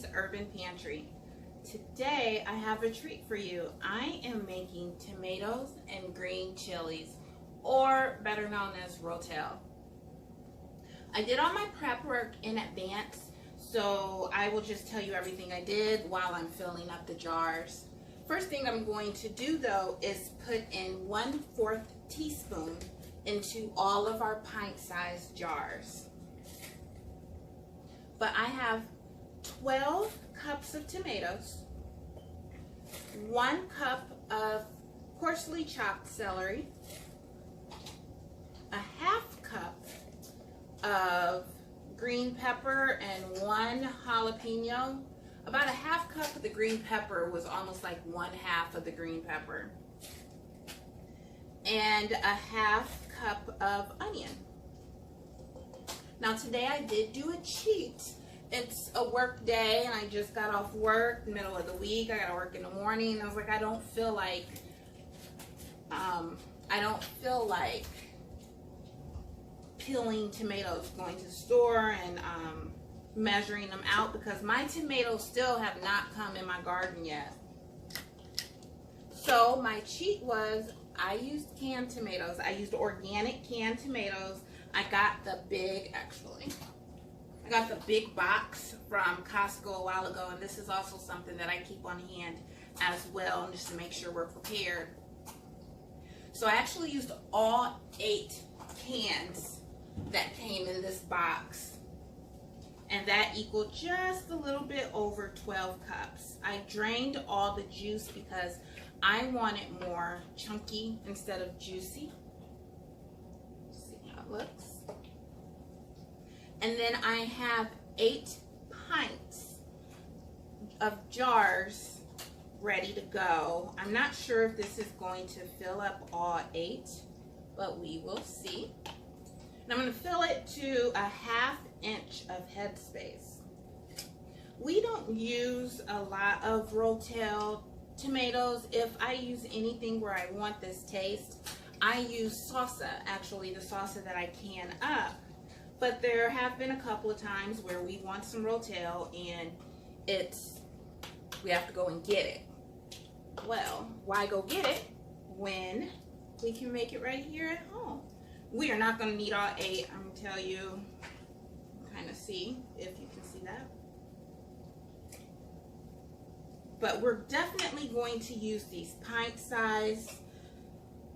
to Urban Pantry. Today I have a treat for you. I am making tomatoes and green chilies, or better known as Ro-Tel. I did all my prep work in advance, so I will just tell you everything I did while I'm filling up the jars. First thing I'm going to do though is put in 1/4 teaspoon into all of our pint-sized jars. But I have 12 cups of tomatoes, 1 cup of coarsely chopped celery, a 1/2 cup of green pepper, and 1 jalapeno. About a 1/2 cup of the green pepper was almost like 1/2 of the green pepper. And a 1/2 cup of onion. Now today I did do a cheat. It's a work day and I just got off work, middle of the week. I gotta work in the morning, and I was like, I don't feel like peeling tomatoes, going to the store and measuring them out, because my tomatoes still have not come in my garden yet. So my cheat was I used canned tomatoes. I used organic canned tomatoes. I got the big box from Costco a while ago, and this is also something that I keep on hand as well, just to make sure we're prepared. So I actually used all 8 cans that came in this box, and that equaled just a little bit over 12 cups. I drained all the juice because I want it more chunky instead of juicy. See how it looks. And then I have 8 pints of jars ready to go. I'm not sure if this is going to fill up all 8, but we will see. And I'm going to fill it to a 1/2 inch of headspace. We don't use a lot of Ro-Tel tomatoes. If I use anything where I want this taste, I use salsa, actually the salsa that I can up. But there have been a couple of times where we want some Ro-Tel and we have to go and get it. Well, why go get it when we can make it right here at home? We are not going to need all 8. I'm going to tell you, kind of see if you can see that. But we're definitely going to use these pint size.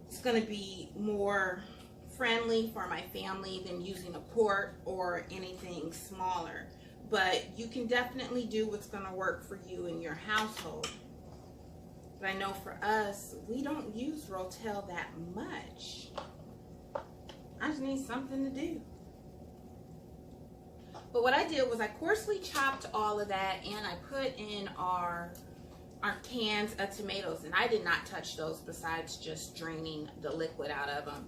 It's going to be more friendly for my family than using a quart or anything smaller. But you can definitely do what's going to work for you in your household. But I know for us, we don't use Ro-Tel that much. I just need something to do. But what I did was I coarsely chopped all of that, and I put in our cans of tomatoes, and I did not touch those besides just draining the liquid out of them.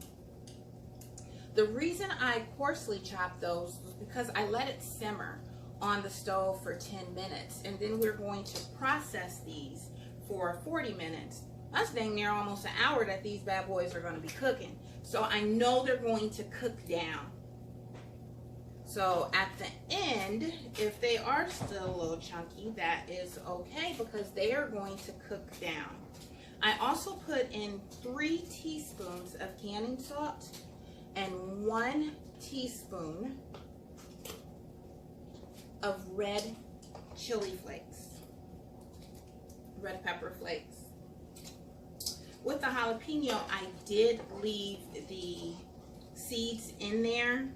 The reason I coarsely chopped those was because I let it simmer on the stove for 10 minutes, and then we're going to process these for 40 minutes. That's dang near almost an hour that these bad boys are going to be cooking. So I know they're going to cook down. So at the end, if they are still a little chunky, that is okay, because they are going to cook down. I also put in 3 teaspoons of canning salt and 1 teaspoon of red chili flakes, red pepper flakes. With the jalapeno, I did leave the seeds in there.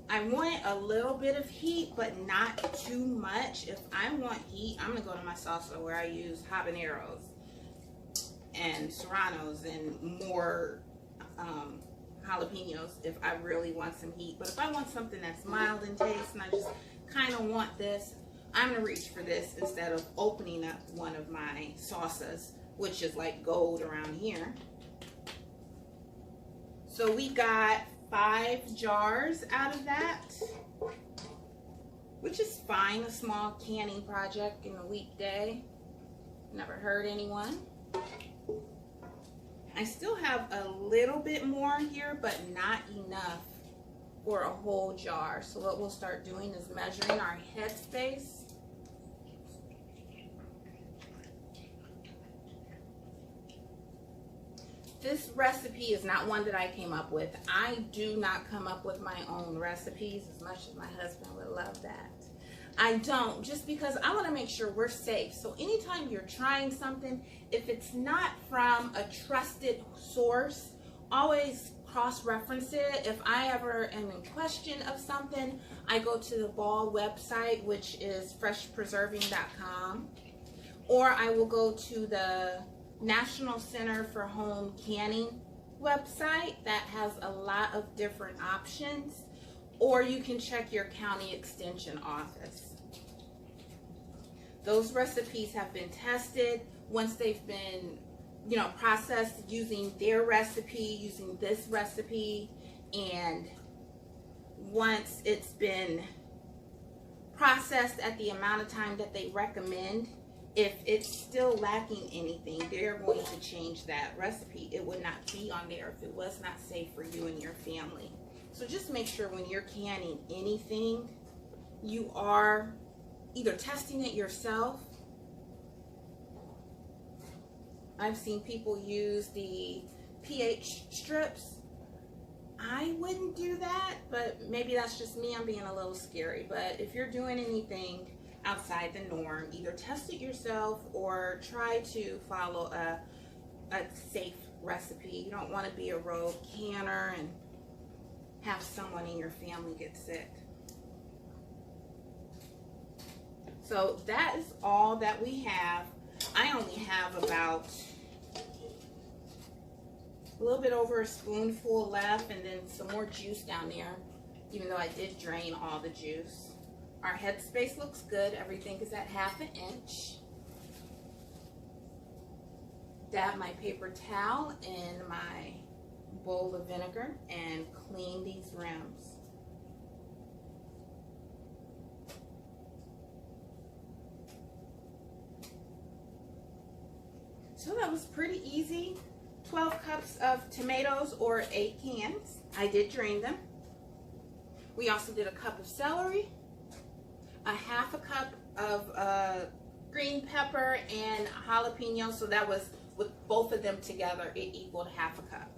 I want a little bit of heat, but not too much. If I want heat, I'm going to go to my salsa where I use habaneros and serranos and more jalapenos if I really want some heat. But if I want something that's mild in taste and I just kind of want this, I'm going to reach for this instead of opening up one of my salsas, which is like gold around here. So we got 5 jars out of that, which is fine. A small canning project in a weekday. Never hurt anyone. I still have a little bit more here, but not enough for a whole jar. So what we'll start doing is measuring our headspace this recipe is not one that I came up with. I do not come up with my own recipes, as much as my husband would love that. I don't, just because I want to make sure we're safe. So anytime you're trying something, if it's not from a trusted source, always cross-reference it. If I ever am in question of something, I go to the Ball website, which is freshpreserving.com, or I will go to the National Center for Home Canning website that has a lot of different options, or you can check your county extension office. Those recipes have been tested. Once they've been, processed using their recipe, using this recipe, and once it's been processed at the amount of time that they recommend, if it's still lacking anything, they're going to change that recipe. It would not be on there if it was not safe for you and your family. So just make sure when you're canning anything, you are either testing it yourself. I've seen people use the pH strips. I wouldn't do that, but maybe that's just me. I'm being a little scary. But if you're doing anything outside the norm, either test it yourself or try to follow a safe recipe. You don't want to be a rogue canner and have someone in your family get sick. So that is all that we have. I only have about a little bit over a spoonful left, and then some more juice down there, even though I did drain all the juice. Our headspace looks good. Everything is at 1/2 inch. Dab my paper towel in my bowl of vinegar and clean these rims. So that was pretty easy. 12 cups of tomatoes, or 8 cans. I did drain them. We also did a cup of celery, a 1/2 cup of green pepper and jalapeno. So that was, with both of them together, it equaled 1/2 cup.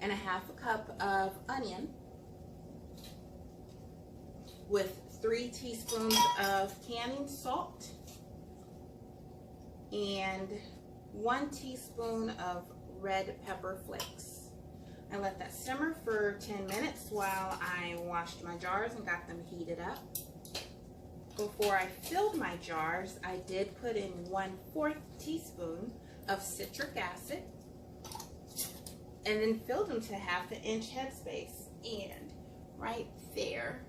And a 1/2 cup of onion, with 3 teaspoons of canning salt and 1 teaspoon of red pepper flakes. I let that simmer for 10 minutes while I washed my jars and got them heated up. Before I filled my jars, I did put in 1/4 teaspoon of citric acid and then filled them to 1/2 inch headspace. And right there,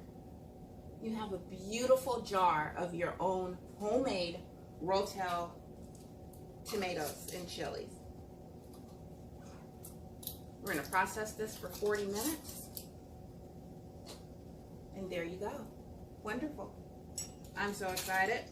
you have a beautiful jar of your own homemade Ro-Tel tomatoes and chilies. We're going to process this for 40 minutes. And there you go. Wonderful. I'm so excited.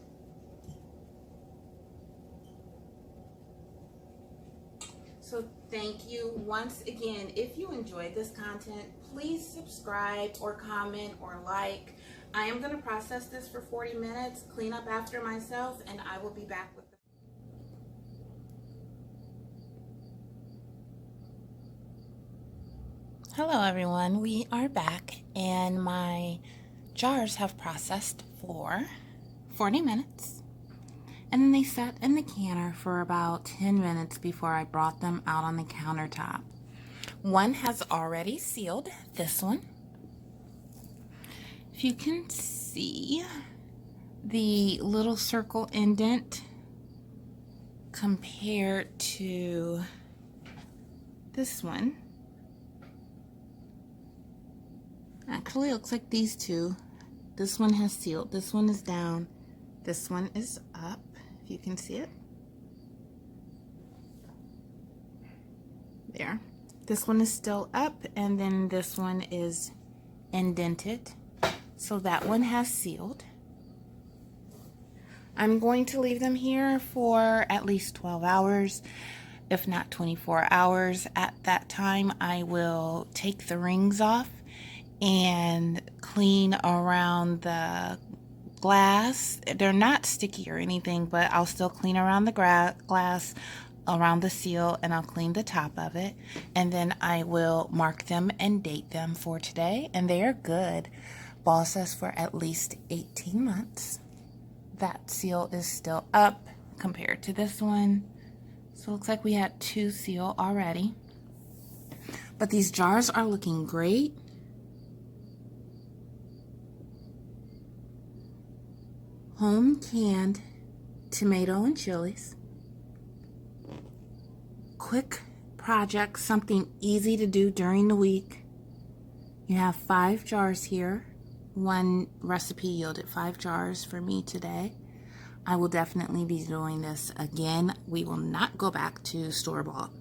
So thank you once again. If you enjoyed this content, please subscribe or comment or like. I am going to process this for 40 minutes, clean up after myself, and I will be back with Hello everyone, we are back, and my jars have processed for 40 minutes, and then they sat in the canner for about 10 minutes before I brought them out on the countertop. One has already sealed, this one. If you can see the little circle indent compared to this one. Actually, it looks like these two. This one has sealed. This one is down. This one is up, if you can see it. There. This one is still up, and then this one is indented. So that one has sealed. I'm going to leave them here for at least 12 hours, if not 24 hours. At that time, I will take the rings off and clean around the glass. They're not sticky or anything, but I'll still clean around the glass, around the seal, and I'll clean the top of it, and then I will mark them and date them for today, and they are good. Ball says for at least 18 months. That seal is still up compared to this one. So it looks like we had 2 seal already. But these jars are looking great. Home canned tomato and chilies. Quick project, something easy to do during the week. You have 5 jars here. One recipe yielded 5 jars for me today. I will definitely be doing this again. We will not go back to store-bought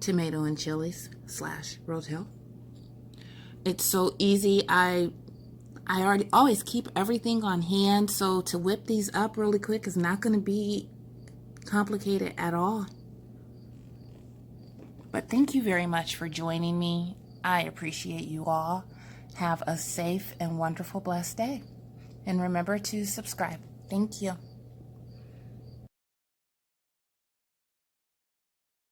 tomato and chilies / Ro-Tel. It's so easy. I always keep everything on hand, so to whip these up really quick is not going to be complicated at all. But thank you very much for joining me. I appreciate you all. Have a safe and wonderful, blessed day. And remember to subscribe. Thank you.